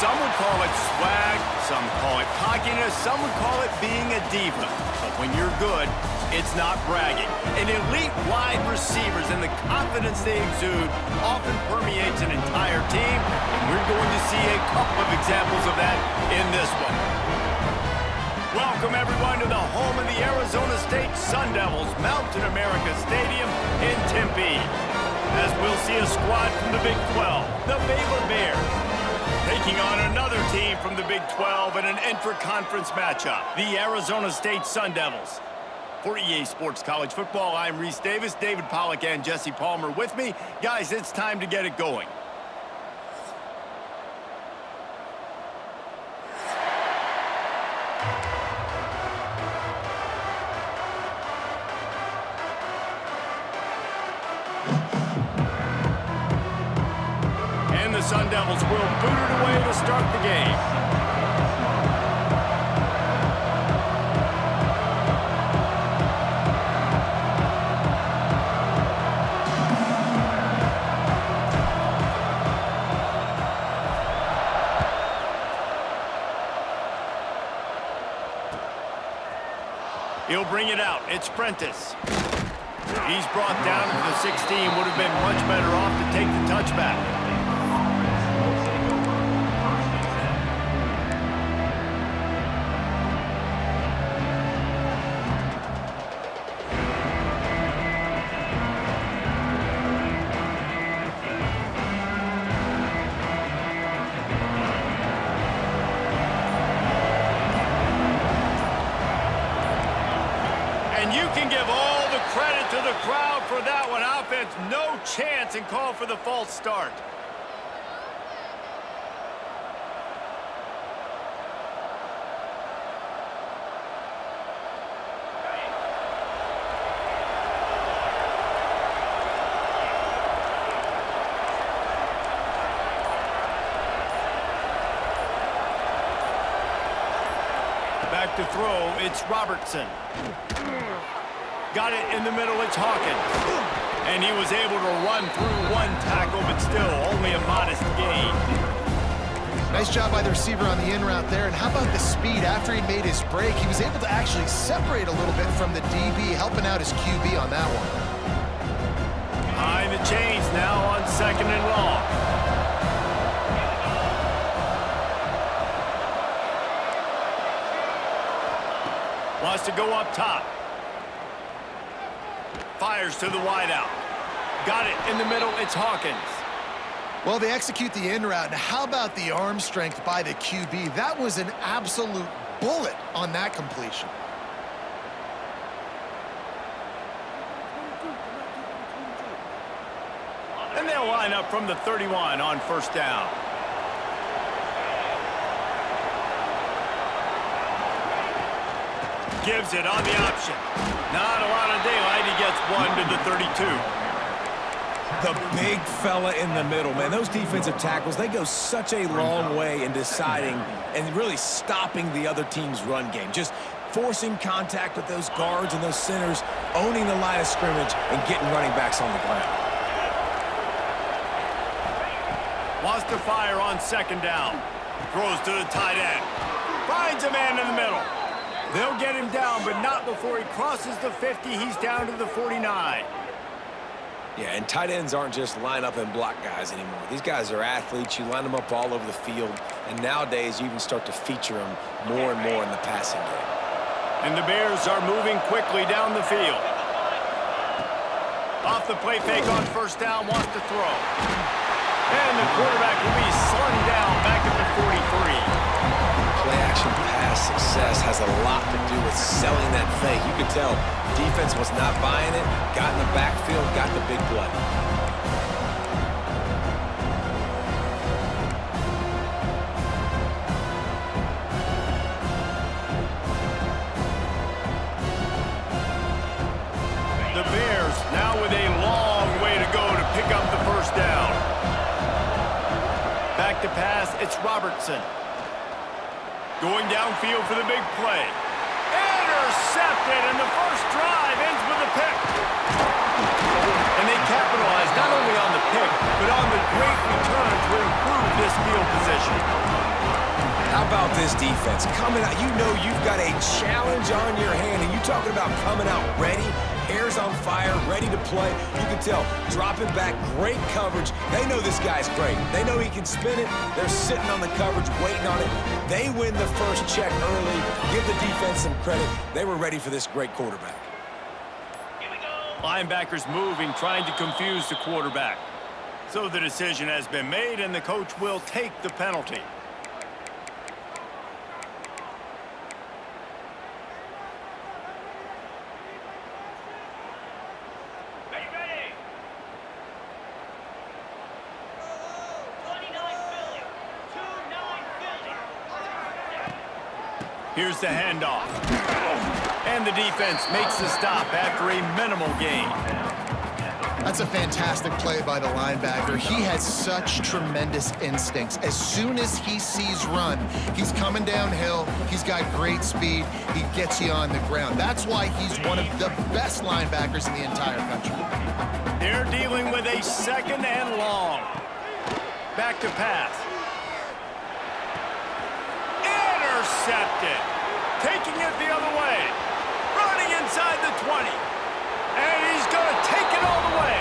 Some would call it swag, some call it cockiness, some would call it being a diva. But when you're good, it's not bragging. An elite wide receivers and the confidence they exude often permeates an entire team, and we're going to see a couple of examples of that in this one. Welcome, everyone, to the home of the Arizona State Sun Devils, Mountain America Stadium in Tempe. As we'll see a squad from the Big 12, the Baylor Bears, taking on another team from the Big 12 in an intra-conference matchup, the Arizona State Sun Devils. For EA Sports College Football, I'm Reese Davis, David Pollack, and Jesse Palmer with me. Guys, it's time to get it going. And the Sun Devils will boot it away to start the game. He'll bring it out. It's Prentice. He's brought down to the 16. Would have been much better off to take the touchback. You can give all the credit to the crowd for that one. Offense, no chance, and call for the false start. Back to throw, it's Robertson. Got it in the middle, it's Hawkins. And he was able to run through one tackle, but still only a modest gain. Nice job by the receiver on the in route there. And how about the speed? After he made his break, he was able to actually separate a little bit from the DB, helping out his QB on that one. Behind the chains now on 2nd and long. Wants to go up top. Fires to the wideout. Got it in the middle, it's Hawkins. Well, they execute the in route. Now, how about the arm strength by the QB? That was an absolute bullet on that completion. And they'll line up from the 31 on 1st down. Gives it on the option. Not a lot of daylight. He gets one to the 32. The big fella in the middle, man. Those defensive tackles, they go such a long way in deciding and really stopping the other team's run game. Just forcing contact with those guards and those centers, owning the line of scrimmage, and getting running backs on the ground. Wants to fire on 2nd down. Throws to the tight end. Finds a man in the middle. They'll get him down, but not before he crosses the 50. He's down to the 49. Yeah, and tight ends aren't just line up and block guys anymore. These guys are athletes. You line them up all over the field. And nowadays, you even start to feature them more and more in the passing game. And the Bears are moving quickly down the field. Off the play fake on 1st down, wants to throw. And the quarterback will be slung down back at the 43. Play-action pass success has a lot to do with selling that fake. You could tell defense was not buying it, got in the backfield, got the big play. The Bears now with a long way to go to pick up the 1st down. Back to pass, it's Robertson. Going downfield for the big play. Intercepted, and the first drive ends with a pick. And they capitalized not only on the pick, but on the great return to improve this field position. How about this defense? Coming out, you know you've got a challenge on your hand, and you're talking about coming out ready, hair's on fire, ready to play. You can tell, dropping back, great coverage. They know this guy's great. They know he can spin it. They're sitting on the coverage, waiting on it. They win the first check early. Give the defense some credit. They were ready for this great quarterback. Linebackers moving, trying to confuse the quarterback. So the decision has been made, and the coach will take the penalty. Here's the handoff. And the defense makes the stop after a minimal gain. That's a fantastic play by the linebacker. He has such tremendous instincts. As soon as he sees run, he's coming downhill. He's got great speed. He gets you on the ground. That's why he's one of the best linebackers in the entire country. They're dealing with a second and long. Back to pass. Intercepted. Taking it the other way. Running inside the 20. And he's going to take it all the way.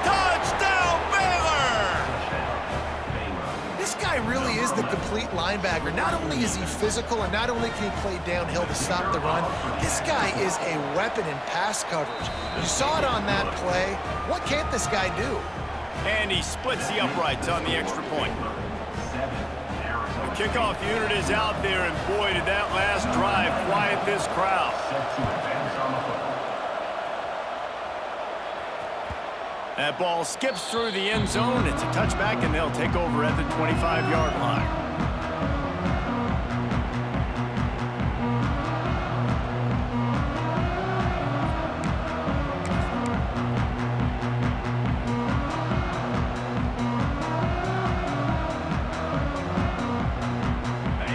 Touchdown, Baylor! This guy really is the complete linebacker. Not only is he physical, and not only can he play downhill to stop the run, this guy is a weapon in pass coverage. You saw it on that play. What can't this guy do? And he splits the uprights on the extra point. The kickoff unit is out there, and boy, did that last drive quiet this crowd. That ball skips through the end zone. It's a touchback, and they'll take over at the 25-yard line.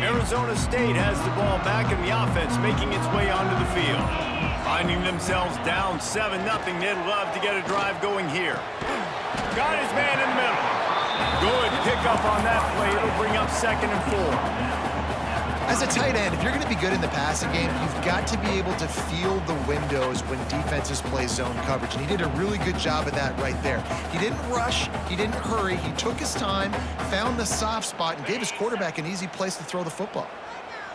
Arizona State has the ball back, and the offense making its way onto the field. Finding themselves down 7-0, they'd love to get a drive going here. Got his man in the middle. Good pickup on that play. It'll bring up 2nd and 4. As a tight end, if you're going to be good in the passing game, you've got to be able to feel the windows when defenses play zone coverage. And he did a really good job of that right there. He didn't rush. He didn't hurry. He took his time, found the soft spot, and gave his quarterback an easy place to throw the football.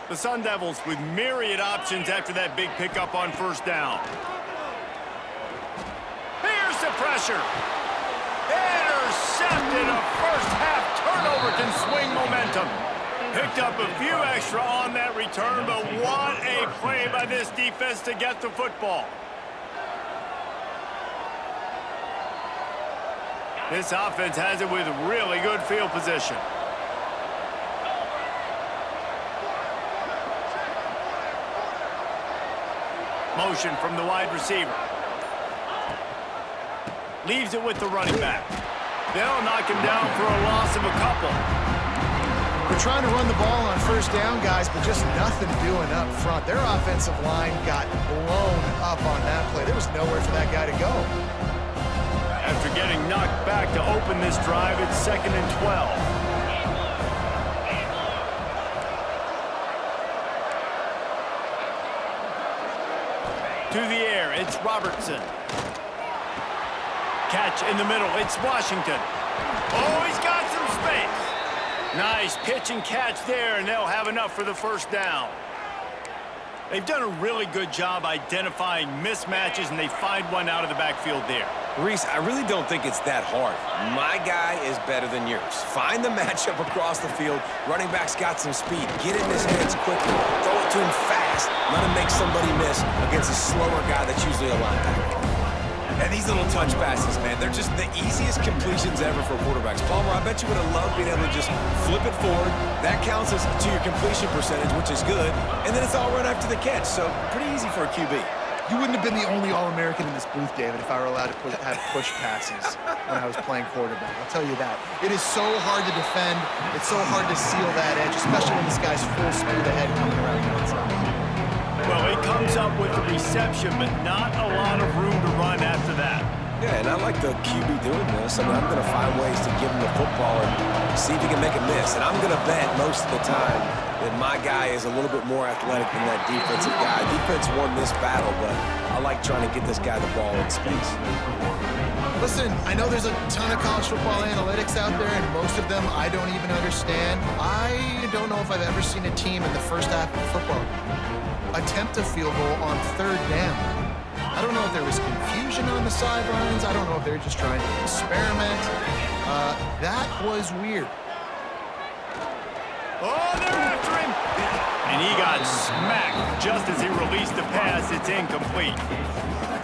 The Sun Devils with myriad options after that big pickup on first down. Here's the pressure. Intercepted. A first half turnover can swing momentum. Picked up a few extra on that return, but what a play by this defense to get the football. This offense has it with really good field position. Motion from the wide receiver. Leaves it with the running back. They'll knock him down for a loss of a couple. They're trying to run the ball on first down, guys, but just nothing doing up front. Their offensive line got blown up on that play. There was nowhere for that guy to go. After getting knocked back to open this drive, it's 2nd and 12. To the air, it's Robertson. Catch in the middle, it's Washington. Oh, he's got some space. Nice pitch and catch there, and they'll have enough for the first down. They've done a really good job identifying mismatches, and they find one out of the backfield there. Reese, I really don't think it's that hard. My guy is better than yours. Find the matchup across the field. Running back's got some speed. Get in his hands quickly. Throw it to him fast. Let him make somebody miss against a slower guy that's usually a linebacker. And these little touch passes, man, they're just the easiest completions ever for quarterbacks. Palmer, I bet you would have loved being able to just flip it forward. That counts as to your completion percentage, which is good. And then it's all right after the catch, so pretty easy for a QB. You wouldn't have been the only All-American in this booth, David, if I were allowed to have push passes when I was playing quarterback. I'll tell you that. It is so hard to defend. It's so hard to seal that edge, especially when this guy's full speed ahead coming around the outside. Well, he comes up with the reception, but not a lot of room to run after that. Yeah, and I like the QB doing this. I mean, I'm going to find ways to give him the football and see if he can make a miss. And I'm going to bet most of the time that my guy is a little bit more athletic than that defensive guy. Defense won this battle, but I like trying to get this guy the ball in space. Listen, I know there's a ton of college football analytics out there, and most of them I don't even understand. I don't know if I've ever seen a team in the first half of football attempt a field goal on third down. I don't know if there was confusion on the sidelines. I don't know if they're just trying to experiment. That was weird. Oh, they're after him! And he got smacked just as he released the pass. It's incomplete.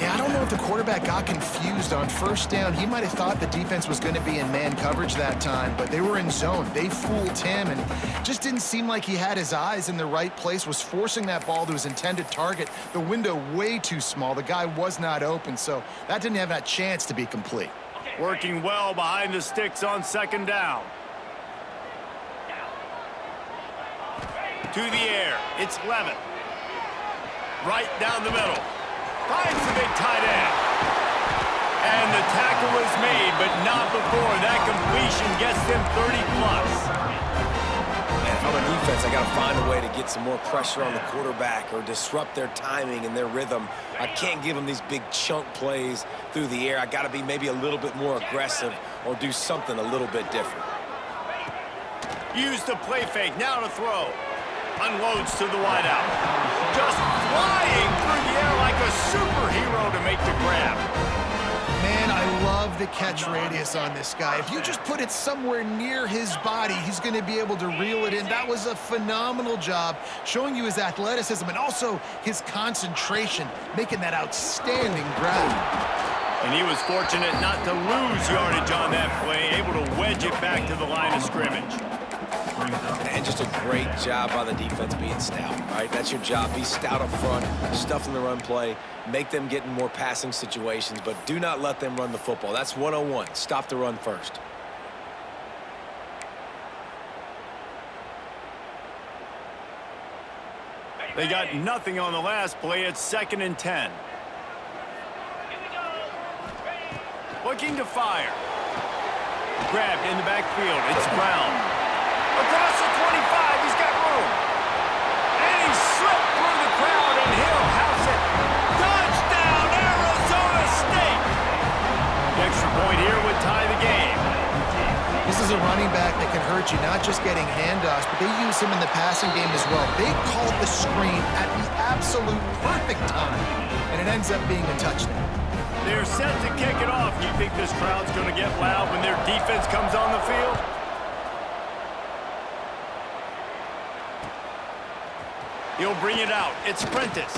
Yeah, I don't know if the quarterback got confused on first down. He might have thought the defense was going to be in man coverage that time, but they were in zone. They fooled him, and just didn't seem like he had his eyes in the right place, was forcing that ball to his intended target. The window way too small. The guy was not open, so that didn't have that chance to be complete. Working well behind the sticks on second down. To the air, it's Levin. Right down the middle. Finds the big tight end. And the tackle was made, but not before that completion gets them 30+. And if I'm a defense, I got to find a way to get some more pressure on the quarterback or disrupt their timing and their rhythm. I can't give them these big chunk plays through the air. I got to be maybe a little bit more aggressive or do something a little bit different. Use the play fake, now to throw. Unloads to the wideout. Just flying through the air like a superhero to make the grab. Man, I love the catch radius on this guy. If you just put it somewhere near his body, he's going to be able to reel it in. That was a phenomenal job, showing you his athleticism and also his concentration, making that outstanding grab. And he was fortunate not to lose yardage on that play, able to wedge it back to the line of scrimmage. And just a great job by the defense being stout, right? That's your job. Be stout up front, stuff in the run play, make them get in more passing situations, but do not let them run the football. That's 101. Stop the run first. They got nothing on the last play. It's 2nd and 10. Looking to fire. Grabbed in the backfield. It's Brown. Across the 25, he's got room. And he slipped through the crowd, and he'll house it. Touchdown, Arizona State! The extra point here would tie the game. This is a running back that can hurt you, not just getting handoffs, but they use him in the passing game as well. They called the screen at the absolute perfect time, and it ends up being a touchdown. They're set to kick it off. Do you think this crowd's going to get loud when their defense comes on the field? He'll bring it out. It's Prentice.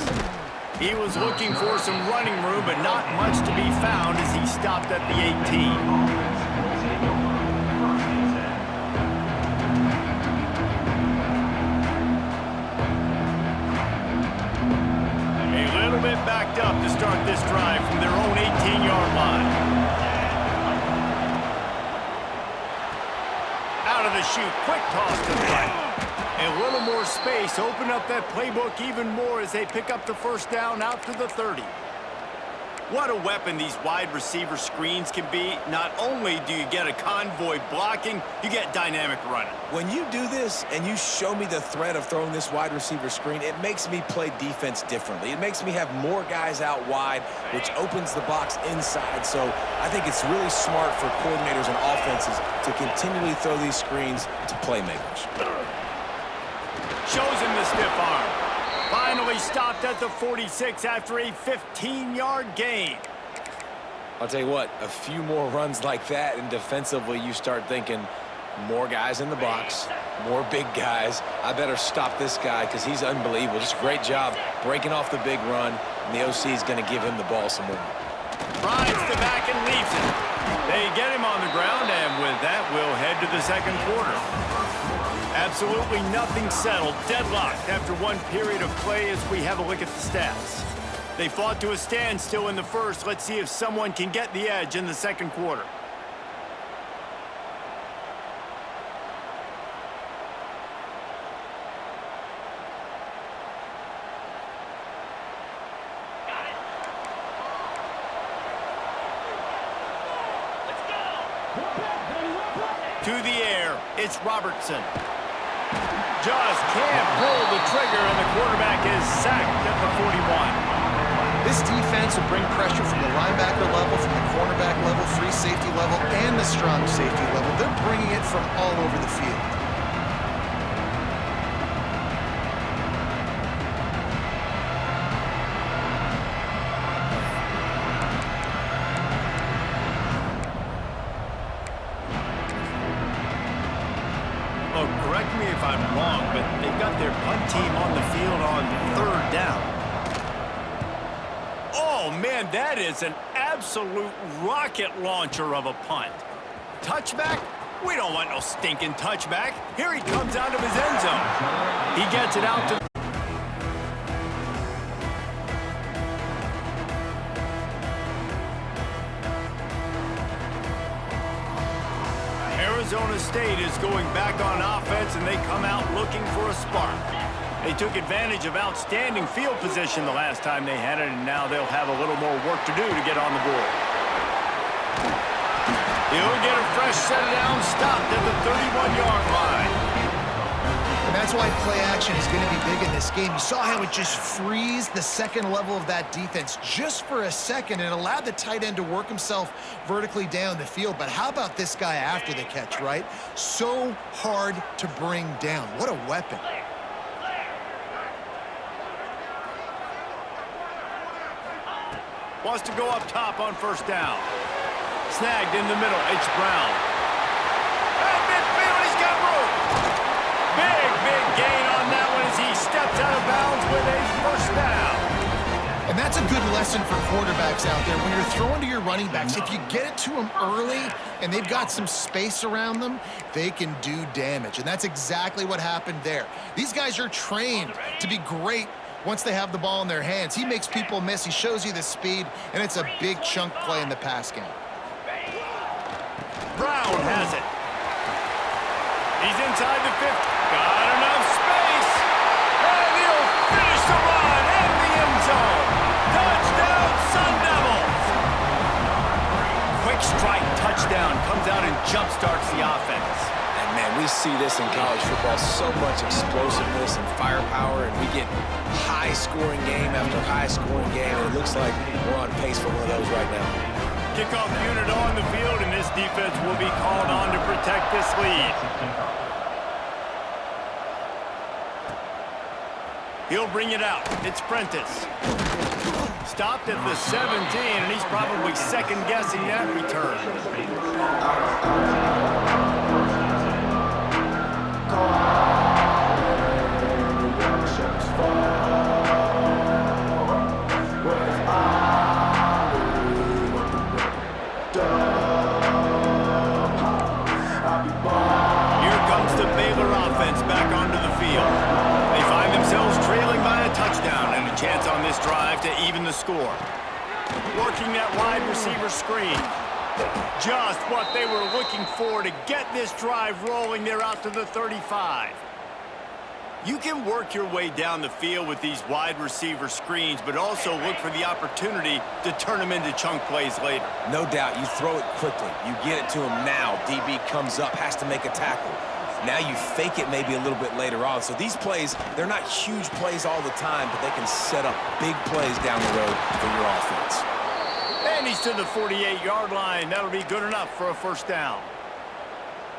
He was looking for some running room, but not much to be found as he stopped at the 18. A little bit backed up to start this drive from their own 18-yard line. Out of the chute, quick toss to the right. A little more space, open up that playbook even more as they pick up the first down out to the 30. What a weapon these wide receiver screens can be. Not only do you get a convoy blocking, you get dynamic running. When you do this and you show me the threat of throwing this wide receiver screen, it makes me play defense differently. It makes me have more guys out wide, which opens the box inside. So I think it's really smart for coordinators and offenses to continually throw these screens to playmakers. Shows him the stiff arm. Finally stopped at the 46 after a 15-yard gain. I'll tell you what, a few more runs like that, and defensively you start thinking more guys in the box, more big guys. I better stop this guy because he's unbelievable. Just a great job breaking off the big run, and the OC is going to give him the ball some more. Rides the back and leaves it. They get him on the ground, and with that, we'll head to the second quarter. Absolutely nothing settled, deadlocked after one period of play as we have a look at the stats. They fought to a standstill in the first. Let's see if someone can get the edge in the second quarter. To the air, it's Robertson. just can't pull the trigger, and the quarterback is sacked at the 41. This defense will bring pressure from the linebacker level, from the cornerback level, free safety level, and the strong safety level. They're bringing it from all over the field. Oh, correct me if I'm wrong, but they've got their punt team on the field on 3rd down. Oh, man, that is an absolute rocket launcher of a punt. Touchback? We don't want no stinking touchback. Here he comes out of his end zone. He gets it out to... Arizona State is going back on offense, and they come out looking for a spark. They took advantage of outstanding field position the last time they had it, and now they'll have a little more work to do to get on the board. He'll get a fresh set down, stopped at the 31-yard line. And that's why play action is going to be big in this game. You saw how it just freezed the second level of that defense just for a second and allowed the tight end to work himself vertically down the field. But how about this guy after the catch, right? So hard to bring down. What a weapon. Wants to go up top on 1st down. Snagged in the middle. It's Brown. At midfield, he's got room. Big gain on that one as he steps out of bounds with a 1st down. And that's a good lesson for quarterbacks out there. When you're throwing to your running backs, if you get it to them early and they've got some space around them, they can do damage. And that's exactly what happened there. These guys are trained to be great once they have the ball in their hands. He makes people miss. He shows you the speed, and it's a big chunk play in the pass game. Brown has it. He's inside the 50. Got enough space. And he'll finish the run in the end zone. Touchdown, Sun Devils. Quick strike touchdown. Comes out and jump-starts the offense. And, man, we see this in college football, so much explosiveness and firepower, and we get high-scoring game after high-scoring game, and it looks like we're on pace for one of those right now. Kickoff unit on the field, and this defense will be called on to protect this lead. He'll bring it out. It's Prentice. Stopped at the 17, and he's probably second-guessing that return. Here comes the Baylor offense back onto the field. They find themselves trailing by a touchdown and a chance on this drive to even the score. Working that wide receiver screen. Just what they were looking for to get this drive rolling. They're out to the 35. You can work your way down the field with these wide receiver screens, but also look for the opportunity to turn them into chunk plays later. No doubt, you throw it quickly. You get it to him now. DB comes up, has to make a tackle. Now you fake it maybe a little bit later on. So these plays, they're not huge plays all the time, but they can set up big plays down the road for your offense. And he's to the 48-yard line. That'll be good enough for a 1st down.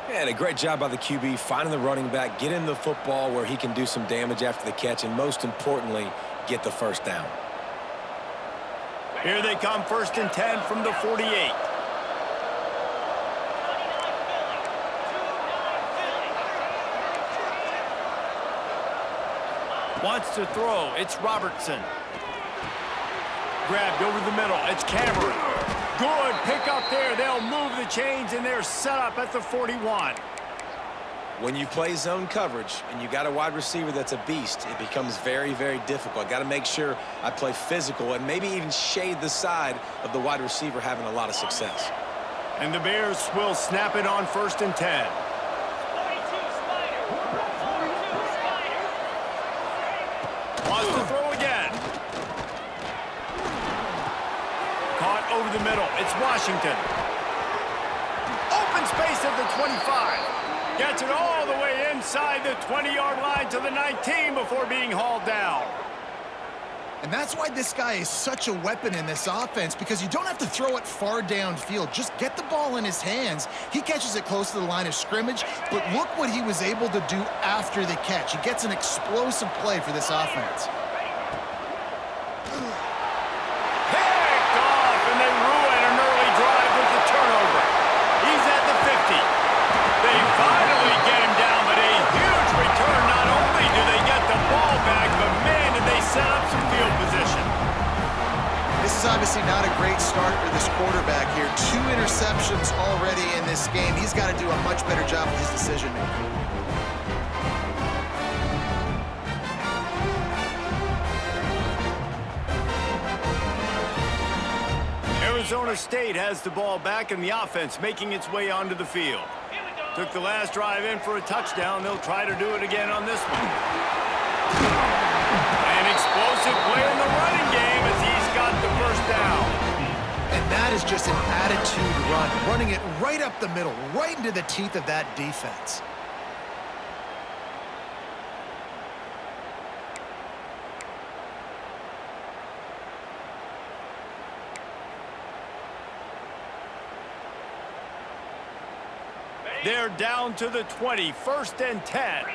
And a great job by the QB, finding the running back, get him the football where he can do some damage after the catch, and most importantly, get the 1st down. Here they come, 1st and 10 from the 48. Wants to throw. It's Robertson. Grabbed over the middle. It's Cameron. Good pick up there. They'll move the chains, and they're set up at the 41. When you play zone coverage and you got a wide receiver that's a beast, it becomes very, very difficult. I got to make sure I play physical and maybe even shade the side of the wide receiver having a lot of success. And the Bears will snap it on 1st and 10. Wants to throw again. Caught over the middle. It's Washington. Open space at the 25. Gets it all the way in inside the 20-yard line to the 19 before being hauled down. And that's why this guy is such a weapon in this offense, because you don't have to throw it far downfield. Just get the ball in his hands. He catches it close to the line of scrimmage, but look what he was able to do after the catch. He gets an explosive play for this offense. Picked off, and they ruin an early drive with the turnover. He's at the 50. They finally get him down, but a huge return. Not only do they get the ball back, but man, did they set up some field position. This is obviously not a great start for this quarterback here. 2 interceptions already in this game. He's got to do a much better job with his decision-making. Arizona State has the ball back and the offense making its way onto the field. Took the last drive in for a touchdown. They'll try to do it again on this one. An explosive play in the running game as he's got the first down. And that is just an attitude run, running it right up the middle, right into the teeth of that defense. They're down to the 20, 1st and 10.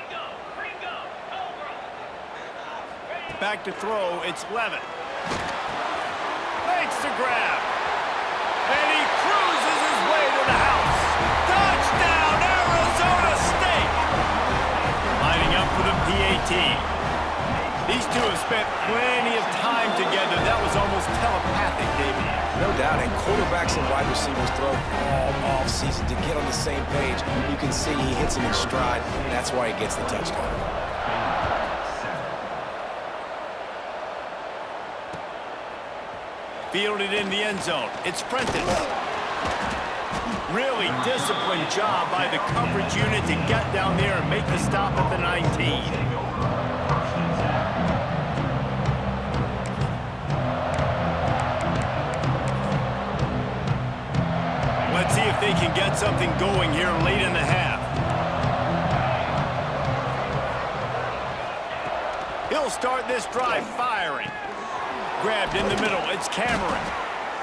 Back to throw, it's Levin. Makes the grab. And he cruises his way to the house. Touchdown, Arizona State! Lining up for the PAT. These two have spent plenty of time together. That was almost telepathic, David. No doubt, and quarterbacks and wide receivers throw all off-season to get on the same page. You can see he hits him in stride. That's why he gets the touchdown. Fielded in the end zone. It's Prentice. Really disciplined job by the coverage unit to get down there and make the stop at the 19. Let's see if they can get something going here late in the half. He'll start this drive firing. Grabbed in the middle, it's Cameron.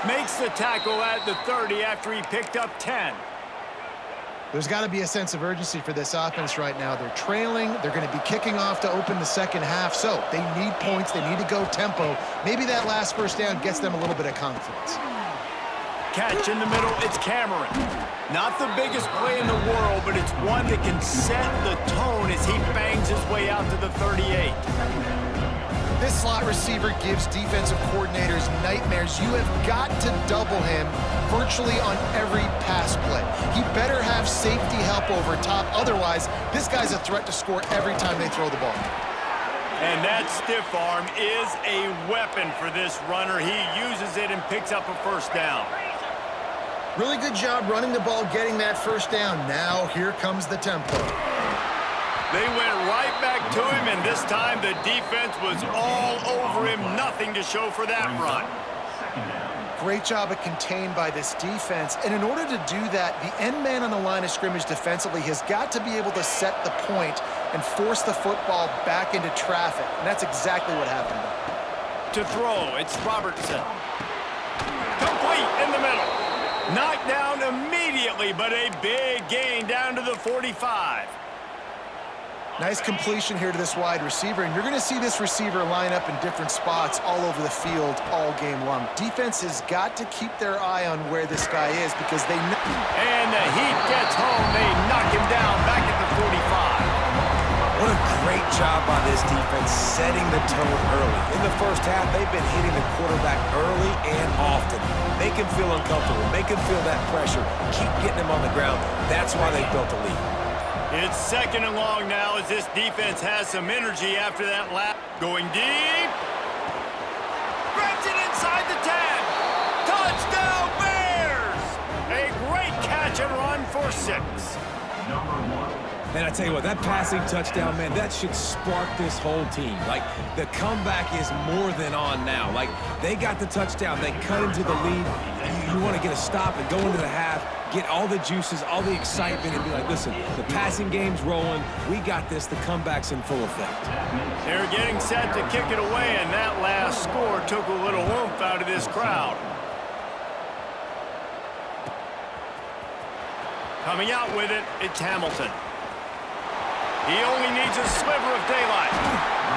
Makes the tackle at the 30 after he picked up 10. There's got to be a sense of urgency for this offense right now. They're trailing. They're going to be kicking off to open the second half, so they need points. They need to go tempo. Maybe that last first down gets them a little bit of confidence. Catch in the middle, it's Cameron. Not the biggest play in the world, but it's one that can set the tone as he bangs his way out to the 38. This slot receiver gives defensive coordinators nightmares. You have got to double him virtually on every pass play. He better have safety help over top. Otherwise, this guy's a threat to score every time they throw the ball. And that stiff arm is a weapon for this runner. He uses it and picks up a first down. Really good job running the ball, getting that first down. Now, here comes the tempo. They went right back to him, and this time the defense was all over him. Nothing to show for that run. Great job of contained by this defense. And in order to do that, the end man on the line of scrimmage defensively has got to be able to set the point and force the football back into traffic. And that's exactly what happened. To throw, it's Robertson. Complete in the middle. Knocked down immediately, but a big gain down to the 45. Nice completion here to this wide receiver, and you're going to see this receiver line up in different spots all over the field all game long. Defense has got to keep their eye on where this guy is because they know. And the heat gets home. They knock him down back at the 45. What a great job by this defense setting the tone early. In the first half, they've been hitting the quarterback early and often. Make him feel uncomfortable. Make him feel that pressure. Keep getting him on the ground. That's why they built a lead. It's 2nd and long now as this defense has some energy after that lap. Going deep. Grabs it inside the 10. Touchdown Bears! A great catch and run for 6. And I tell you what, that passing touchdown, man, that should spark this whole team. Like, the comeback is more than on now. Like, they got the touchdown. They cut into the lead. You want to get a stop and go into the half, get all the juices, all the excitement, and be like, listen, the passing game's rolling. We got this. The comeback's in full effect. They're getting set to kick it away, and that last score took a little oomph out of this crowd. Coming out with it, it's Hamilton. He only needs a sliver of daylight.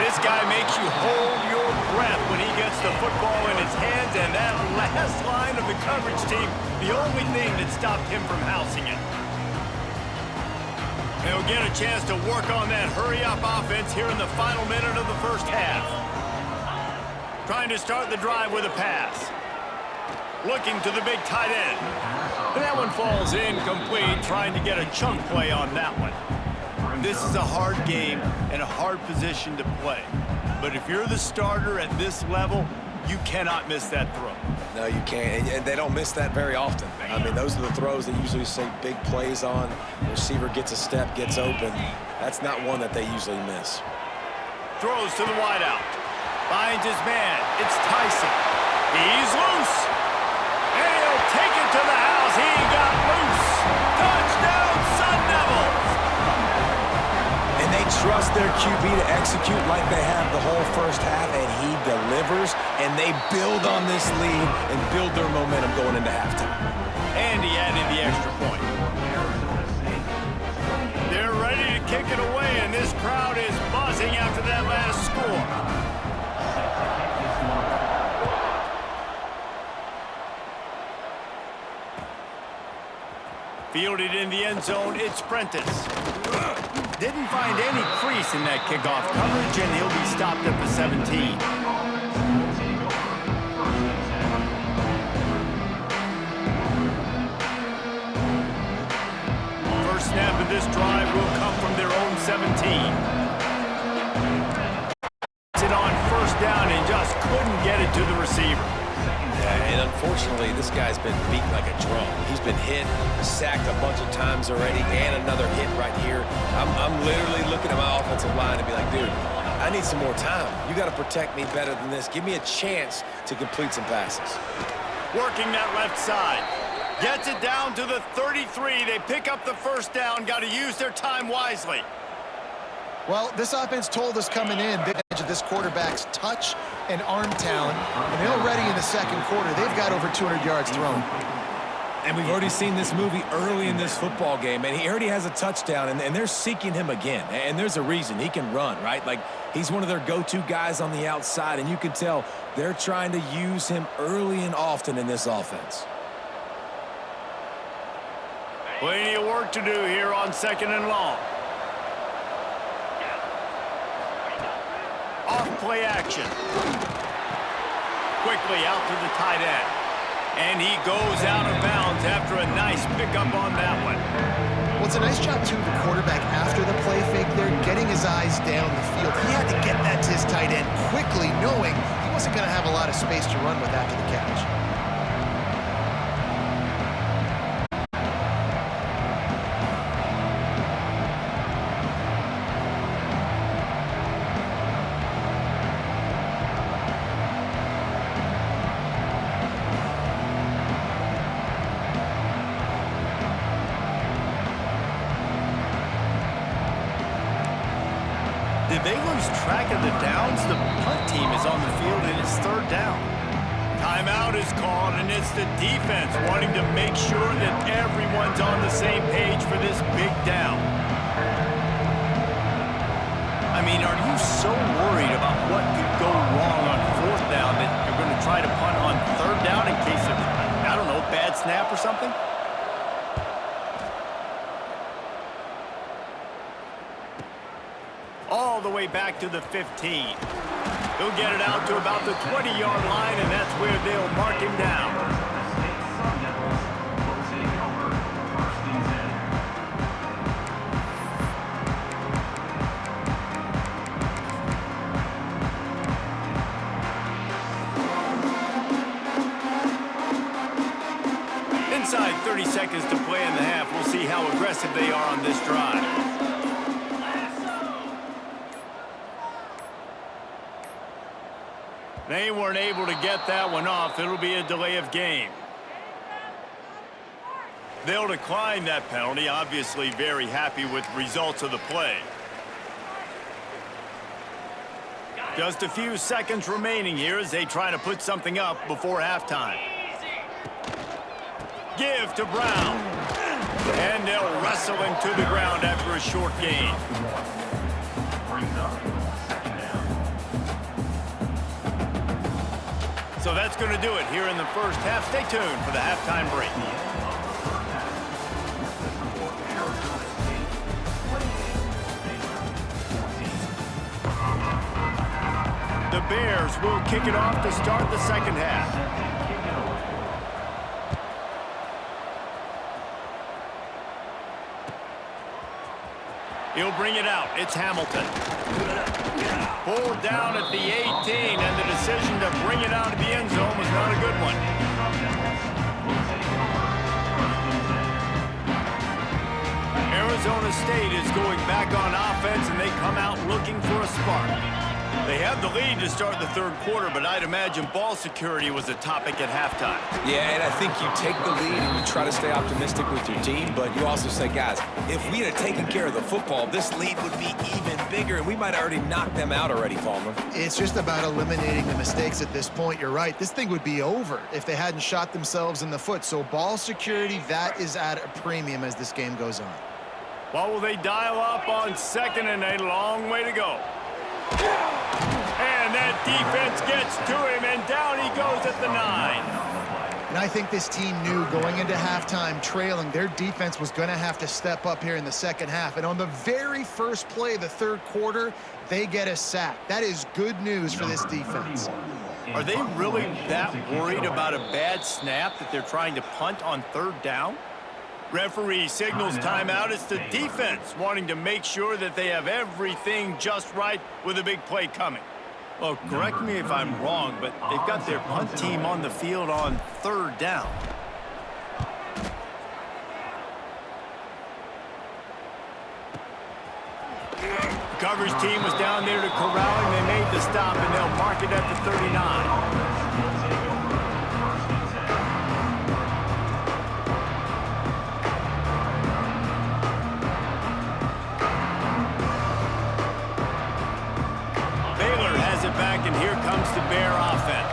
This guy makes you hold your breath when he gets the football in his hands, and that last line of the coverage team, the only thing that stopped him from housing it. He'll get a chance to work on that hurry-up offense here in the final minute of the first half. Trying to start the drive with a pass. Looking to the big tight end. And that one falls incomplete, trying to get a chunk play on that one. This is a hard game and a hard position to play. But if you're the starter at this level, you cannot miss that throw. No, you can't. And they don't miss that very often. I mean, those are the throws they usually say big plays on. The receiver gets a step, gets open. That's not one that they usually miss. Throws to the wideout. Finds his man. It's Tyson. He's loose. And he'll take it to the house. He got loose. Touchdown, Sun Devils. And they trust their QB to execute like they have the whole first half, and he delivers, and they build on this lead and build their momentum going into halftime. And he added the extra point. They're ready to kick it away, and this crowd is buzzing after that last score. Fielded in the end zone, it's Prentice. Didn't find any crease in that kickoff coverage, and he'll be stopped at the 17. First snap of this drive will come from their own 17. It on first down and just couldn't get it to the receiver. And unfortunately, this guy's been beat like a drum. He's been hit, sacked a bunch of times already, and another hit right here. I'm literally looking at my offensive line and be like, dude, I need some more time. You got to protect me better than this. Give me a chance to complete some passes. Working that left side. Gets it down to the 33. They pick up the first down. Got to use their time wisely. Well, this offense told us coming in the edge of this quarterback's touch and arm talent, and already in the second quarter, they've got over 200 yards thrown. And we've already seen this movie early in this football game, and he already has a touchdown, and they're seeking him again. And there's a reason. He can run, right? Like, he's one of their go-to guys on the outside, and you can tell they're trying to use him early and often in this offense. Plenty of work to do here on second and long. Off-play action. Quickly out to the tight end. And he goes out of bounds after a nice pickup on that one. Well, it's a nice job, too, the quarterback after the play fake there, getting his eyes down the field. He had to get that to his tight end quickly, knowing he wasn't going to have a lot of space to run with after the catch. Did they lose track of the downs? The punt team is on the field and it's third down. Timeout is called, and it's the defense wanting to make sure that everyone's on the same page for this big down. I mean, are you so worried about what could go wrong on fourth down that you're going to try to punt on third down in case of, I don't know, bad snap or something? All the way back to the 15. He'll get it out to about the 20-yard line, and that's where they'll mark him down. Inside 30 seconds to play in the half. We'll see how aggressive they are on this drive. They weren't able to get that one off. It'll be a delay of game. They'll decline that penalty, obviously very happy with the results of the play. Just a few seconds remaining here as they try to put something up before halftime. Give to Brown. And they'll wrestle him to the ground after a short gain. So that's going to do it here in the first half. Stay tuned for the halftime break. The Bears will kick it off to start the second half. He'll bring it out. It's Hamilton. Pulled down at the 18, and the decision to bring it out of the end zone was not a good one. Arizona State is going back on offense, and they come out looking for a spark. They have the lead to start the third quarter, but I'd imagine ball security was a topic at halftime. Yeah, and I think you take the lead and you try to stay optimistic with your team, but you also say, guys, if we had taken care of the football, this lead would be even bigger, and we might have already knocked them out already, Palmer. It's just about eliminating the mistakes at this point. You're right. This thing would be over if they hadn't shot themselves in the foot. So ball security, that is at a premium as this game goes on. Well, will they dial up on second and a long way to go? And that defense gets to him, and down he goes at the 9. And I think this team knew going into halftime trailing, their defense was going to have to step up here in the second half. And on the very first play of the third quarter, they get a sack. That is good news for this defense. Are they really that worried about a bad snap that they're trying to punt on third down? Referee signals timeout. It's the defense wanting to make sure that they have everything just right with a big play coming. Well, correct me if I'm wrong, but they've got their punt team on the field on third down. The coverage team was down there to corral him. They made the stop, and they'll mark it at the 39. Back, and here comes the Bear offense.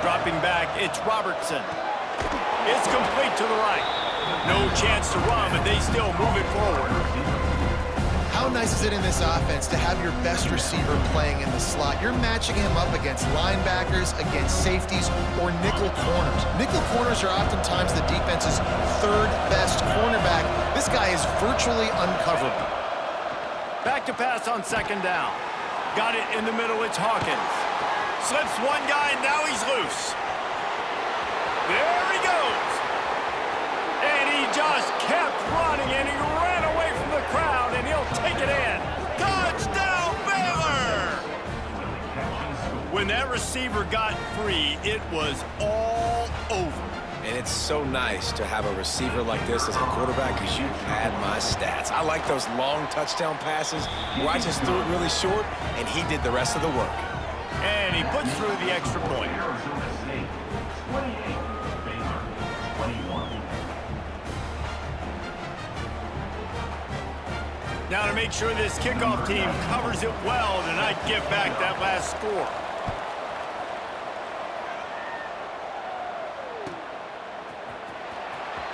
Dropping back, it's Robertson. It's complete to the right. No chance to run, but they still move it forward. How nice is it in this offense to have your best receiver playing in the slot? You're matching him up against linebackers, against safeties, or nickel corners. Nickel corners are oftentimes the defense's third best cornerback. This guy is virtually uncoverable. Back to pass on second down. Got it in the middle, it's Hawkins. Slips one guy, now he's loose. There he goes. And he just kept running, and he ran away from the crowd, and he'll take it in. Touchdown, Baylor! When that receiver got free, it was all over. And it's so nice to have a receiver like this as a quarterback because you had my stats. I like those long touchdown passes where I just threw it really short, and he did the rest of the work. And he puts through the extra point. Now to make sure this kickoff team covers it well to not give back that last score.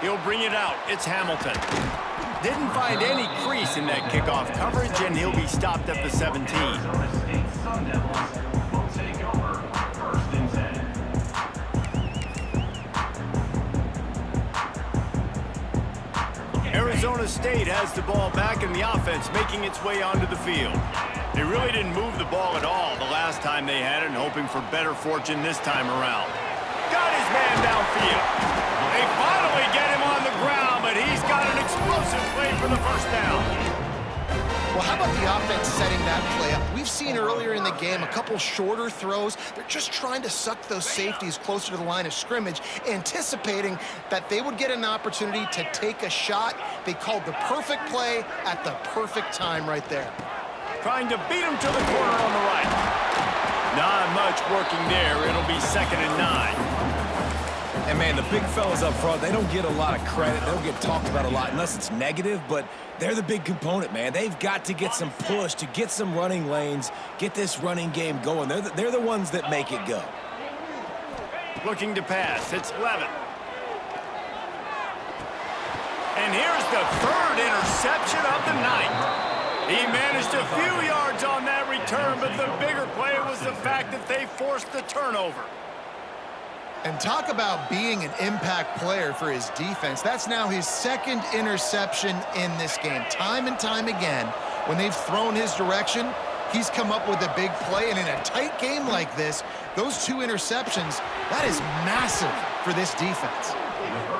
He'll bring it out. It's Hamilton. Didn't find any crease in that kickoff coverage, and he'll be stopped at the 17. Arizona State has the ball back in the offense, making its way onto the field. They really didn't move the ball at all the last time they had it, and hoping for better fortune this time around. Got his man downfield. They finally get him on the ground, but he's got an explosive play for the first down. Well, how about the offense setting that play up? We've seen earlier in the game a couple shorter throws. They're just trying to suck those safeties closer to the line of scrimmage, anticipating that they would get an opportunity to take a shot. They called the perfect play at the perfect time right there. trying to beat him to the corner on the right. Not much working there. It'll be 2nd and 9. And, man, the big fellas up front, they don't get a lot of credit. They don't get talked about a lot unless it's negative, but they're the big component, man. They've got to get some push to get some running lanes, get this running game going. They're the ones that make it go. Looking to pass. It's Levitt. And here's the 3rd interception of the night. He managed a few yards on that return, but the bigger play was the fact that they forced the turnover. And talk about being an impact player for his defense. That's now his 2nd interception in this game. Time and time again, when they've thrown his direction, he's come up with a big play. And in a tight game like this, those 2 interceptions, that is massive for this defense.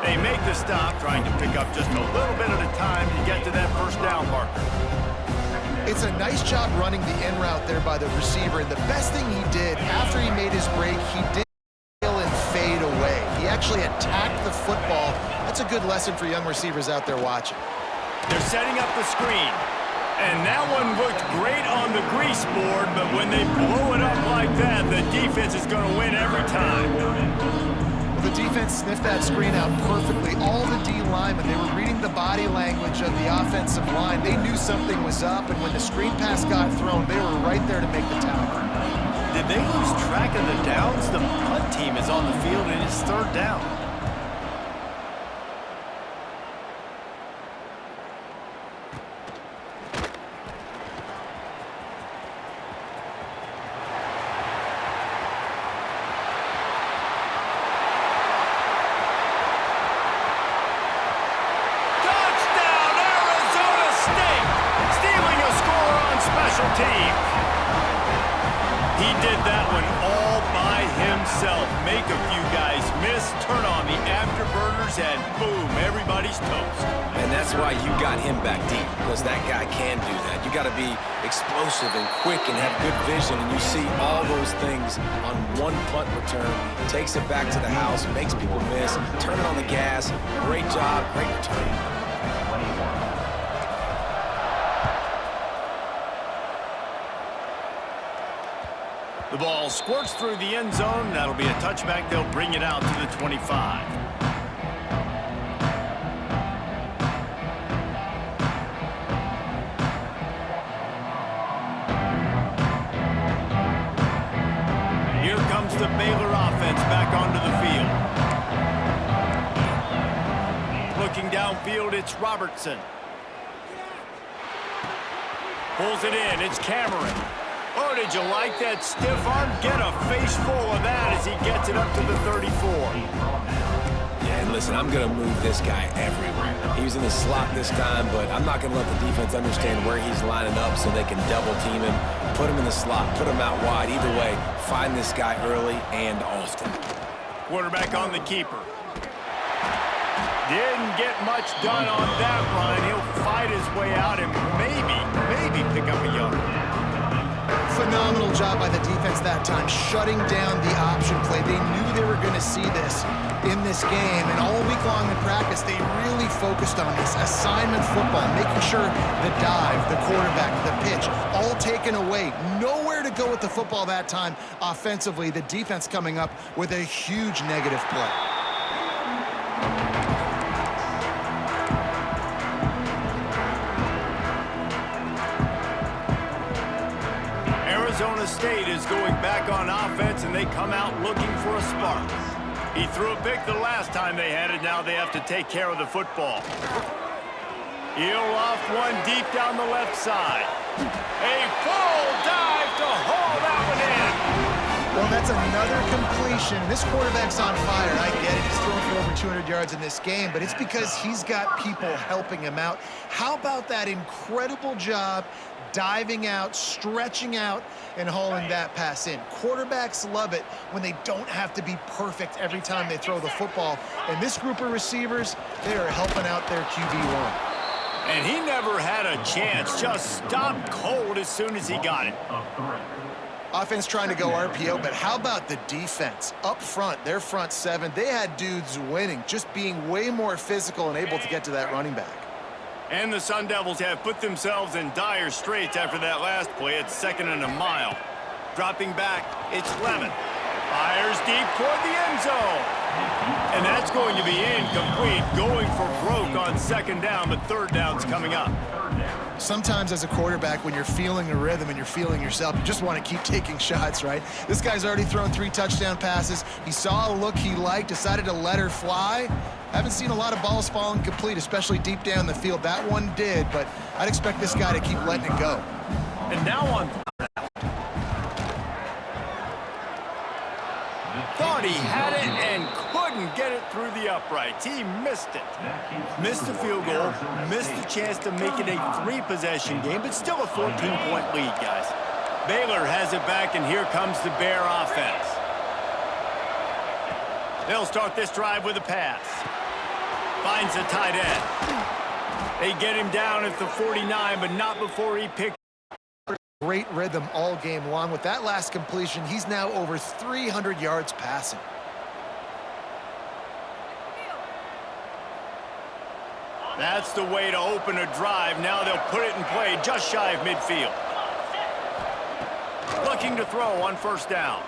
They make the stop, trying to pick up just a little bit at a time to get to that 1st down marker. It's a nice job running the in route there by the receiver. And the best thing he did after he made his break, he did and fade away. He actually attacked the football. That's a good lesson for young receivers out there watching. They're setting up the screen. And that one looked great on the grease board, but when they blow it up like that, the defense is going to win every time. Well, the defense sniffed that screen out perfectly. All the D linemen, they were reading the body language of the offensive line. They knew something was up, and when the screen pass got thrown, they were right there to make the tackle. Did they lose track of the downs? The punt team is on the field, and it's 3rd down. He did that one all by himself. Make a few guys miss, turn on the afterburners, and boom, everybody's toast. And that's why you got him back deep, because that guy can do that. You got to be explosive and quick and have good vision, and you see all those things on one punt return. Takes it back to the house, makes people miss, turn it on the gas. Great job, great return. The ball squirts through the end zone. That'll be a touchback. They'll bring it out to the 25. Here comes the Baylor offense back onto the field. Looking downfield, it's Robertson. Pulls it in. It's Cameron. Oh, did you like that stiff arm? Get a face full of that as he gets it up to the 34. Yeah, and listen, I'm going to move this guy everywhere. He was in the slot this time, but I'm not going to let the defense understand where he's lining up so they can double team him, put him in the slot, put him out wide. Either way, find this guy early and often. Quarterback on the keeper. Didn't get much done on that run. He'll fight his way out and maybe pick up a yard. Phenomenal job by the defense that time, shutting down the option play. They knew they were going to see this in this game, and all week long in practice, they really focused on this assignment football, making sure the dive, the quarterback, the pitch, all taken away. Nowhere to go with the football that time offensively. The defense coming up with a huge negative play. Arizona State is going back on offense, and they come out looking for a spark. He threw a pick the last time they had it. Now they have to take care of the football. He'll off one deep down the left side. A full dive to haul that one in. Well, that's another completion. This quarterback's on fire. I get it. He's thrown for over 200 yards in this game, but it's because he's got people helping him out. How about that incredible job diving out, stretching out, and hauling that pass in? Quarterbacks love it when they don't have to be perfect every time they throw the football. And this group of receivers, they are helping out their QB1. And he never had a chance. Just stopped cold as soon as he got it. Offense trying to go RPO, but how about the defense? Up front, their front seven, they had dudes winning, just being way more physical and able to get to that running back. And the Sun Devils have put themselves in dire straits after that last play. It's 2nd and a mile. Dropping back, it's Lemon. Fires deep toward the end zone. And that's going to be incomplete. Going for broke on 2nd down, but 3rd down's coming up. Sometimes as a quarterback, when you're feeling a rhythm and you're feeling yourself, you just want to keep taking shots, right? This guy's already thrown 3 touchdown passes. He saw a look he liked, decided to let her fly. Haven't seen a lot of balls falling complete, especially deep down the field. That one did, but I'd expect this guy to keep letting it go. And now on thought he had it and couldn't get it through the uprights. He missed it. Missed the field goal, missed the chance to make it a 3-possession game, but still a 14-point lead, guys. Baylor has it back, and here comes the Bear offense. They'll start this drive with a pass. Finds the tight end. They get him down at the 49, but not before he picked. Great rhythm all game long. With that last completion, he's now over 300 yards passing. That's the way to open a drive. Now they'll put it in play just shy of midfield. Looking to throw on 1st down.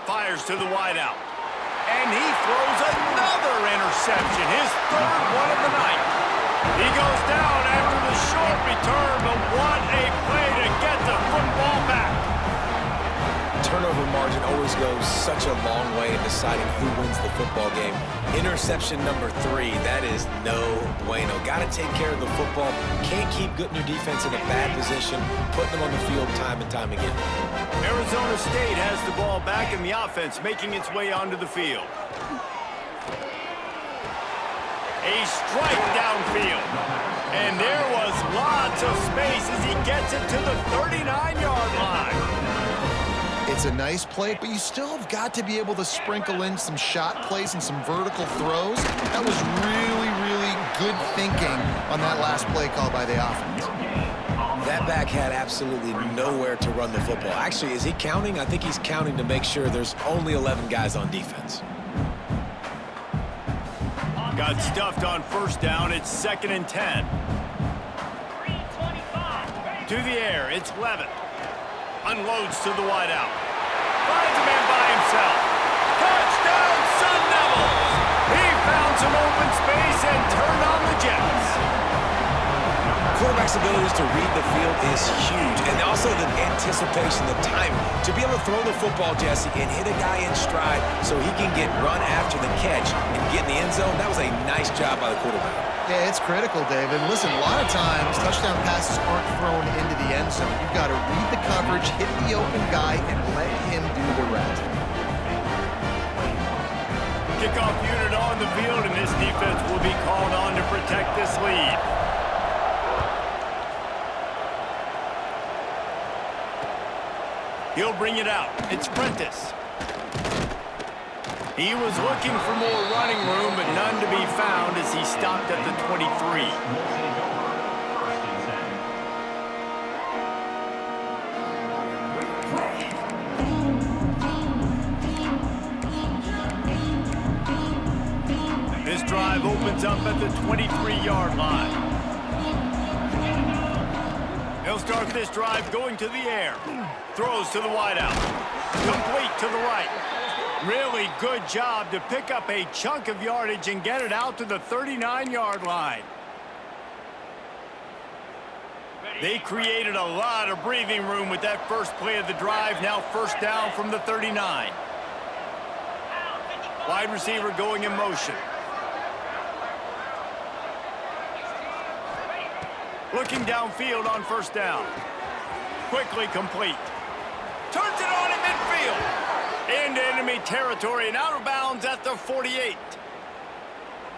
Fires to the wideout. And he throws another interception, his 3rd one of the night. He goes down after the short return, but what a play to get the football back. Turnover margin always goes such a long way in deciding who wins the football game. Interception number 3, that is no bueno. Got to take care of the football. Can't keep putting your defense in a bad position, putting them on the field time and time again. Arizona State has the ball back in the offense, making its way onto the field. A strike downfield. And there was lots of space as he gets it to the 39-yard line. It's a nice play, but you still have got to be able to sprinkle in some shot plays and some vertical throws. That was really, really good thinking on that last play call by the offense. That back had absolutely nowhere to run the football. Actually, is he counting? I think he's counting to make sure there's only 11 guys on defense. Got stuffed on 1st down. It's 2nd and 10. To the air, it's Levin. Unloads to the wideout. Finds a man by himself. Touchdown, Sun Devils! He found some open space and turned on the Jets. Quarterback's abilities to read the field is huge, and also the anticipation, the time to be able to throw the football, Jesse, and hit a guy in stride so he can get run after the catch and get in the end zone. That was a nice job by the quarterback. Yeah, it's critical, David. Listen, a lot of times touchdown passes aren't thrown into the end zone. You've got to read the coverage, hit the open guy, and let him do the rest. Kickoff unit on the field, and this defense will be called on to protect this lead. He'll bring it out. It's Prentice. He was looking for more running room, but none to be found as he stopped at the 23. This drive opens up at the 23-yard line. They'll start this drive going to the air. Throws to the wideout. Complete to the right. Really good job to pick up a chunk of yardage and get it out to the 39-yard line. They created a lot of breathing room with that first play of the drive. Now 1st down from the 39. Wide receiver going in motion. Looking downfield on 1st down. Quickly complete. Turns it on in midfield. Into enemy territory and out of bounds at the 48.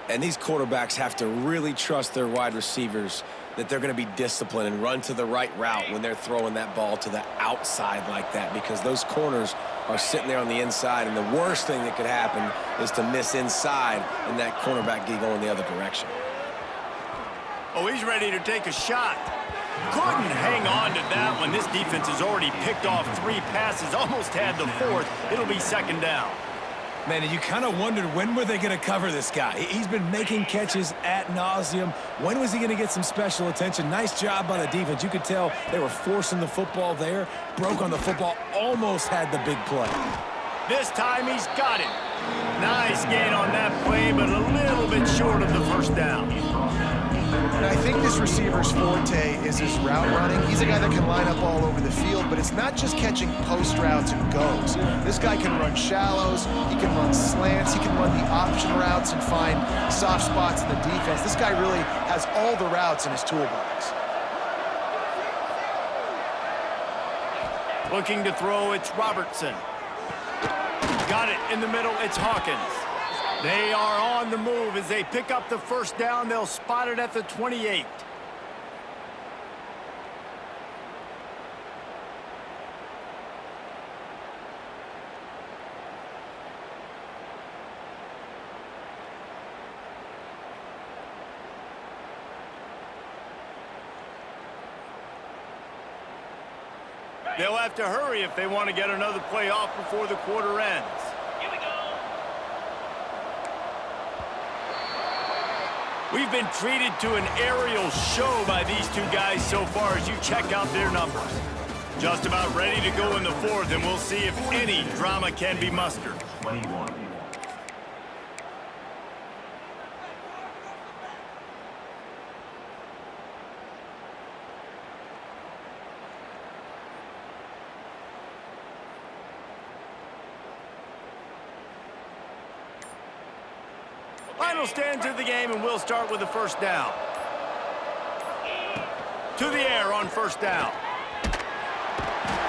And these quarterbacks have to really trust their wide receivers that they're going to be disciplined and run to the right route when they're throwing that ball to the outside like that, because those corners are sitting there on the inside, and the worst thing that could happen is to miss inside and that cornerback get going the other direction. Oh, he's ready to take a shot. Couldn't hang on to that one. This defense has already picked off 3 passes, almost had the 4th. It'll be 2nd down. Man, and you kind of wondered when were they going to cover this guy. He's been making catches ad nauseum. When was he going to get some special attention? Nice job by the defense. You could tell they were forcing the football there. Broke on the football, almost had the big play. This time he's got it. Nice gain on that play, but a little bit short of the first down. And I think this receiver's forte is his route running. He's a guy that can line up all over the field, but it's not just catching post routes and goes. This guy can run shallows, he can run slants, he can run the option routes and find soft spots in the defense. This guy really has all the routes in his toolbox. Looking to throw, it's Robertson. Got it in the middle, it's Hawkins. They are on the move as they pick up the first down. They'll spot it at the 28. They'll have to hurry if they want to get another play off before the quarter ends. We've been treated to an aerial show by these two guys so far as you check out their numbers. Just about ready to go in the fourth, and we'll see if any drama can be mustered. 21. Final stands of the game, and we'll start with the first down. To the air on first down.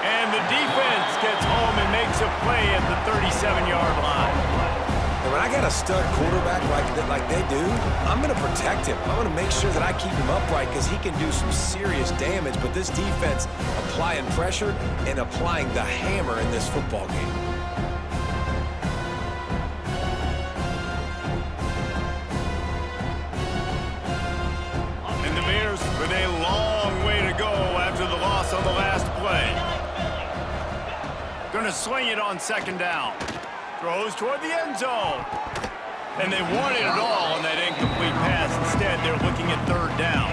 And the defense gets home and makes a play at the 37-yard line. And when I got a stud quarterback like they do, I'm going to protect him. I'm going to make sure that I keep him upright because he can do some serious damage. But this defense applying pressure and applying the hammer in this football game. With a long way to go after the loss on the last play. Gonna swing it on second down. Throws toward the end zone. And they wanted it all on that incomplete pass. Instead, they're looking at third down.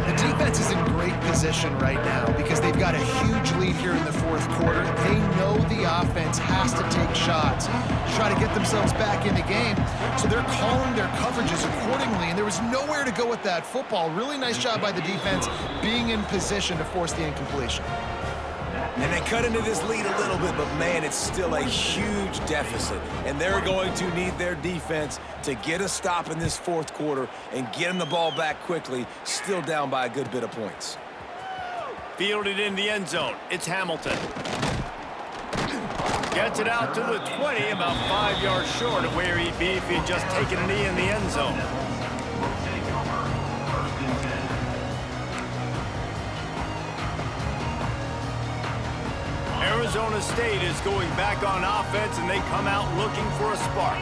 The defense is in great position right now because they've got a huge lead here in the fourth quarter. They know the offense has to take shots to try to get themselves back in the game. So they're calling their coverages accordingly, and there was nowhere to go with that football. Really nice job by the defense being in position to force the incompletion. And they cut into this lead a little bit, but man, it's still a huge deficit. And they're going to need their defense to get a stop in this fourth quarter and get them the ball back quickly, still down by a good bit of points. Fielded in the end zone. It's Hamilton. Gets it out to the 20, about 5 yards short of where he'd be if he had just taken a knee in the end zone. Arizona State is going back on offense, and they come out looking for a spark.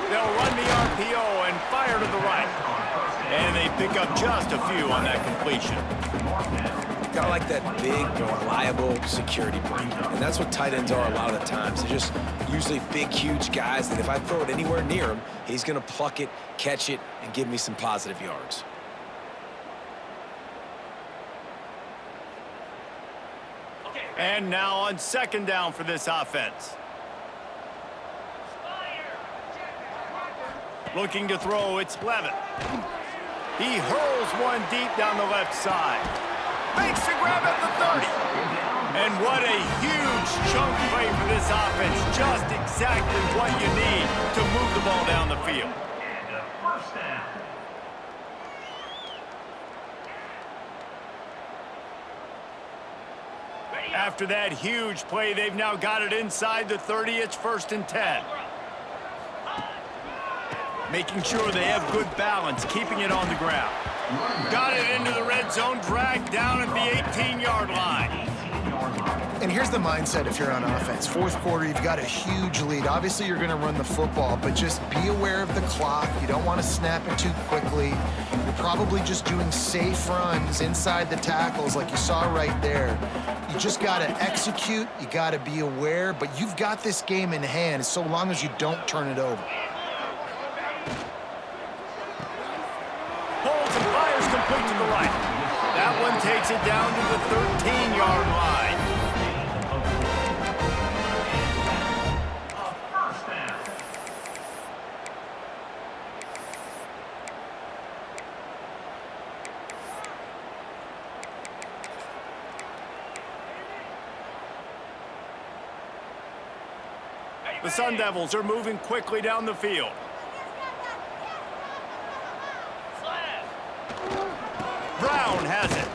They'll run the RPO and fire to the right. And they pick up just a few on that completion. Got like that big, reliable security blanket. And that's what tight ends are a lot of the times. They're just usually big, huge guys that if I throw it anywhere near him, he's going to pluck it, catch it, and give me some positive yards. And now on second down for this offense. Looking to throw, it's Levitt. He hurls one deep down the left side. Makes the grab at the 30. And what a huge chunk play for this offense. Just exactly what you need to move the ball down the field. And a first down. After that huge play, they've now got it inside the 30. It's 1st and 10. Making sure they have good balance, keeping it on the ground. Got it into the red zone, dragged down at the 18-yard line. And here's the mindset if you're on offense. Fourth quarter, you've got a huge lead. Obviously, you're going to run the football, but just be aware of the clock. You don't want to snap it too quickly. You're probably just doing safe runs inside the tackles like you saw right there. You just got to execute. You got to be aware, but you've got this game in hand so long as you don't turn it over. Holds and fires complete to the right. That one takes it down to the 13-yard line. First down. The Sun Devils are moving quickly down the field. Brown has it.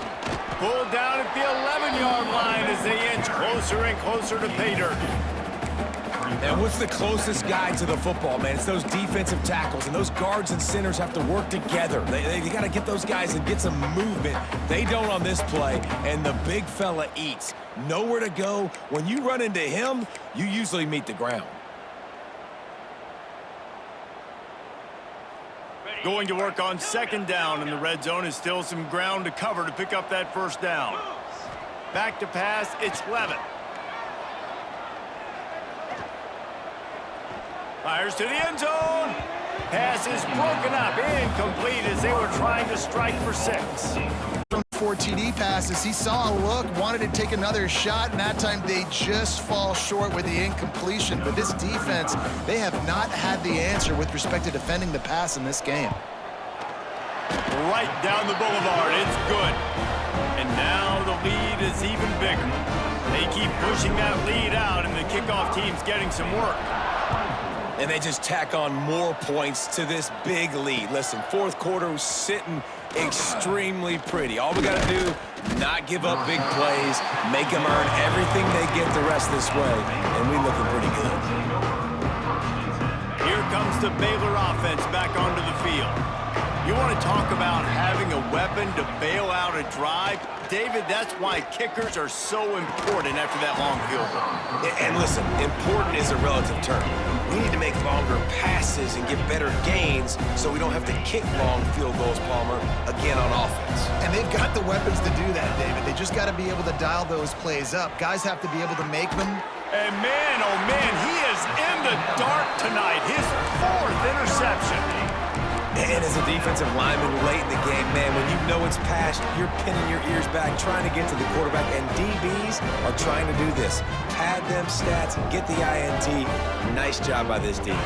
Pulled down at the 11-yard line as they inch closer and closer to pay dirt. And what's the closest guy to the football, man? It's those defensive tackles, and those guards and centers have to work together. They got to get those guys and get some movement. They don't on this play, and the big fella eats. Nowhere to go. When you run into him, you usually meet the ground. Going to work on second down in the red zone is still some ground to cover to pick up that first down. Back to pass, it's Levin. Fires to the end zone. Pass is broken up, incomplete as they were trying to strike for 6. From 4 TD passes, he saw a look, wanted to take another shot, and that time they just fall short with the incompletion. But this defense, they have not had the answer with respect to defending the pass in this game. Right down the boulevard, it's good. And now the lead is even bigger. They keep pushing that lead out, and the kickoff team's getting some work. And they just tack on more points to this big lead. Listen, fourth quarter was sitting extremely pretty. All we got to do, not give up big plays, make them earn everything they get the rest of this way, and we looking pretty good. Here comes the Baylor offense back onto the field. You want to talk about having a weapon to bail out a drive? David, that's why kickers are so important after that long field goal. And listen, important is a relative term. We need to make longer passes and get better gains so we don't have to kick long field goals, Palmer, again on offense. And they've got the weapons to do that, David. They just got to be able to dial those plays up. Guys have to be able to make them. And man, oh man, he is in the dark tonight. His 4th interception. And as a defensive lineman late in the game, man, when you know it's past, you're pinning your ears back, trying to get to the quarterback, and DBs are trying to do this. Pad them stats, get the INT. Nice job by this team.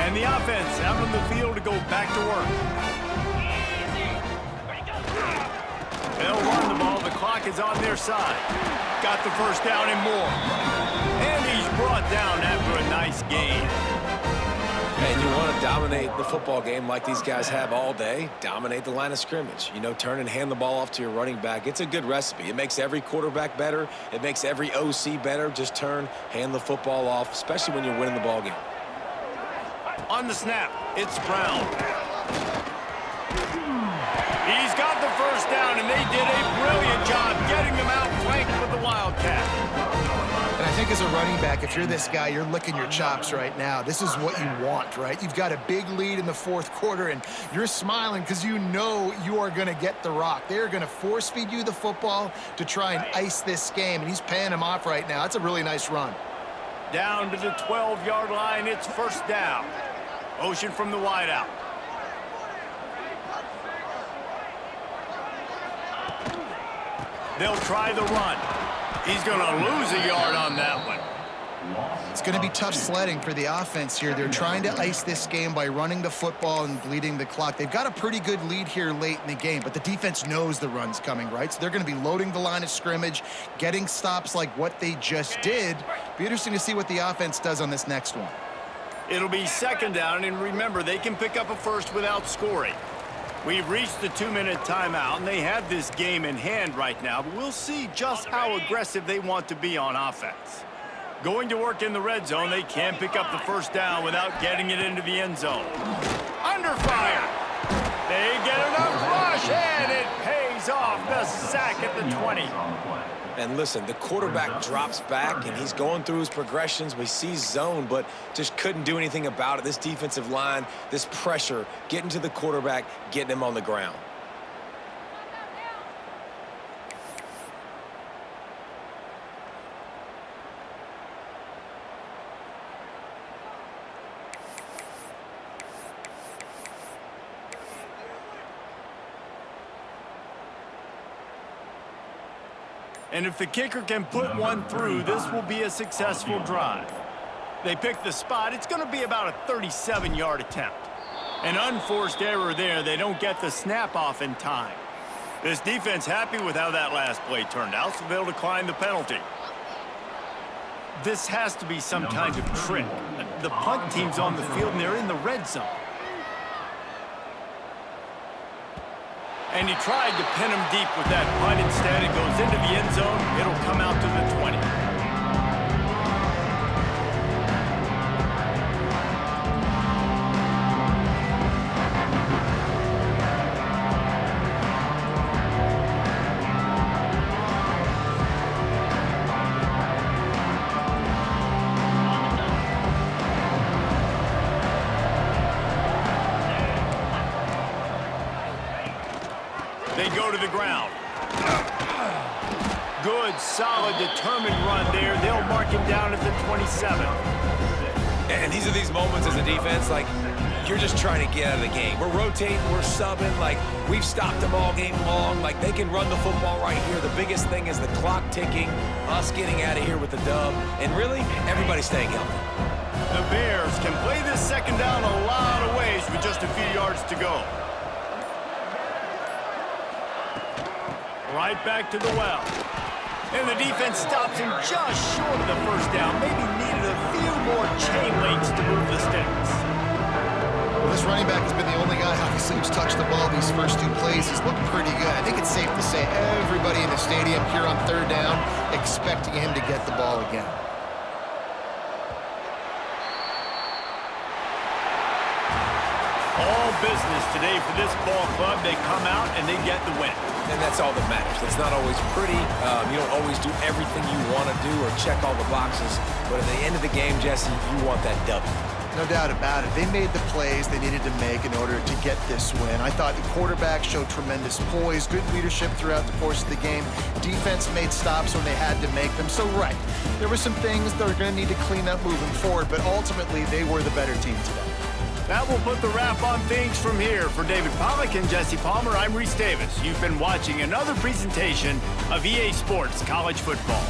And the offense out on the field to go back to work. They'll run the ball. The clock is on their side. Got the first down and more. And he's brought down after a nice gain. And you want to dominate the football game like these guys have all day, dominate the line of scrimmage. You know, turn and hand the ball off to your running back. It's a good recipe. It makes every quarterback better. It makes every OC better. Just turn, hand the football off, especially when you're winning the ball game. On the snap, it's Brown. He's got the first down, and they did a brilliant job getting them out flanked with the Wildcat. And I think as a running back, if you're this guy, you're licking your chops right now. This is what you want, right? You've got a big lead in the fourth quarter, and you're smiling because you know you are going to get the rock. They're going to force feed you the football to try and ice this game, and he's paying him off right now. That's a really nice run. Down to the 12-yard line, it's first down. Ocean from the wideout. They'll try the run. He's going to lose a yard on that one. It's going to be tough sledding for the offense here. They're trying to ice this game by running the football and bleeding the clock. They've got a pretty good lead here late in the game, but the defense knows the run's coming, right? So they're going to be loading the line of scrimmage, getting stops like what they just did. Be interesting to see what the offense does on this next one. It'll be second down, and remember, they can pick up a first without scoring. We've reached the 2-minute timeout, and they have this game in hand right now, but we'll see just how aggressive they want to be on offense. Going to work in the red zone, they can't pick up the first down without getting it into the end zone. Under fire. They get enough rush, and it pays off. The a sack at the 20. And listen, the quarterback drops back, and he's going through his progressions. We see zone, but just couldn't do anything about it. This defensive line, this pressure, getting to the quarterback, getting him on the ground. And if the kicker can put one through, this will be a successful drive. They pick the spot. It's going to be about a 37-yard attempt. An unforced error there. They don't get the snap off in time. This defense happy with how that last play turned out, so they'll decline the penalty. This has to be some kind of trick. The punt team's on the field, and they're in the red zone. And he tried to pin him deep with that punt. Instead, it goes into the end zone. It'll come out to the 20. They go to the ground. Good, solid, determined run there. They'll mark him down at the 27. And these are these moments as a defense, like, you're just trying to get out of the game. We're rotating, we're subbing, like, we've stopped them all game long. Like, they can run the football right here. The biggest thing is the clock ticking, us getting out of here with the dub, and really, everybody staying healthy. The Bears can play this second down a lot of ways with just a few yards to go. Right back to the well. And the defense stops him just short of the first down. Maybe needed a few more chain links to move the sticks. Well, this running back has been the only guy, obviously, who's touched the ball these first two plays. He's looked pretty good. I think it's safe to say everybody in the stadium here on third down expecting him to get the ball again. All business today for this ball club. They come out and they get the win. And that's all that matters. It's not always pretty. You don't always do everything you want to do or check all the boxes. But at the end of the game, Jesse, you want that W. No doubt about it. They made the plays they needed to make in order to get this win. I thought the quarterback showed tremendous poise, good leadership throughout the course of the game. Defense made stops when they had to make them. So, right, there were some things that are going to need to clean up moving forward, but ultimately they were the better team today. That will put the wrap on things from here. For David Pollack and Jesse Palmer, I'm Reese Davis. You've been watching another presentation of EA Sports College Football.